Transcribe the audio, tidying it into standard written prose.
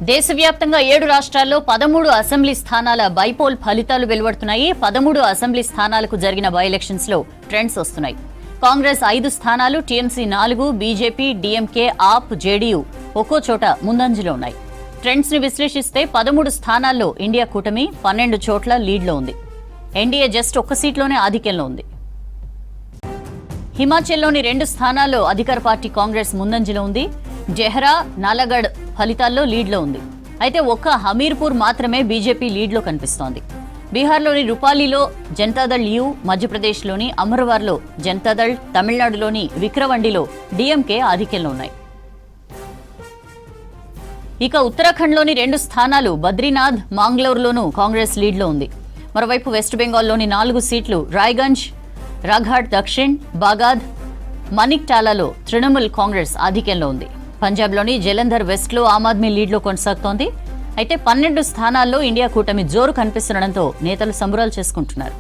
దేశవ్యాప్తంగా 7 రాష్ట్రాల్లో 13 అసెంబ్లీ స్థానాల బైపోల్ ఫలితాలు వెలువడుతున్నాయి. 13 అసెంబ్లీ స్థానాలకు జరిగిన బై ఎలక్షన్స్ లో ట్రెండ్స్ వస్తున్నాయి. కాంగ్రెస్ 5 స్థానాలు, టీఎంసీ 4, బీజేపీ, డీఎంకే, ఆప్, జేడీయూ ఒక్కో చోట ముందంజలో ఉన్నాయి. ట్రెండ్స్ ని విశ్లేషిస్తే 13 స్థానాల్లో ఇండియా కూటమి 12 చోట్ల లీడ్లో ఉంది. ఎన్డీఏ జస్ట్ ఒక్క సీట్లోనే ఆధిక్యంలో ఉంది. హిమాచల్లోని 2 స్థానాల్లో అధికార పార్టీ కాంగ్రెస్ ముందంజలో ఉంది. జెహ్రా, నాలగఢ్ ఫలితాల్లో లీడ్లో ఉంది. అయితే ఒక్క హమీర్పూర్ మాత్రమే బీజేపీ లీడ్లో కనిపిస్తోంది. బీహార్లోని రూపాలీలో జనతాదళ్ యు, మధ్యప్రదేశ్లోని అమర్వార్లో జనతాదళ్, తమిళనాడులోని విక్రవండిలో డీఎంకే ఆధిక్యంలో ఉన్నాయి. ఇక ఉత్తరాఖండ్లోని 2 స్థానాలు బద్రీనాథ్, మాంగ్లౌర్లోనూ కాంగ్రెస్ లీడ్లో ఉంది. మరోవైపు వెస్ట్ బెంగాల్లోని 4 సీట్లు రాయ్గంజ్, రాఘాట్ దక్షిణ్, బాగాద్, మనిక్టాలాలో తృణమూల్ కాంగ్రెస్ ఆధిక్యంలో ఉంది. పంజాబ్లోని జలంధర్ వెస్ట్లో ఆమ్ ఆద్మీ లీడ్లో కొనసాగుతోంది. అయితే 12 స్థానాల్లో ఇండియా కూటమి జోరు కనిపిస్తుండటంతో నేతలు సంబరాలు చేసుకుంటున్నారు.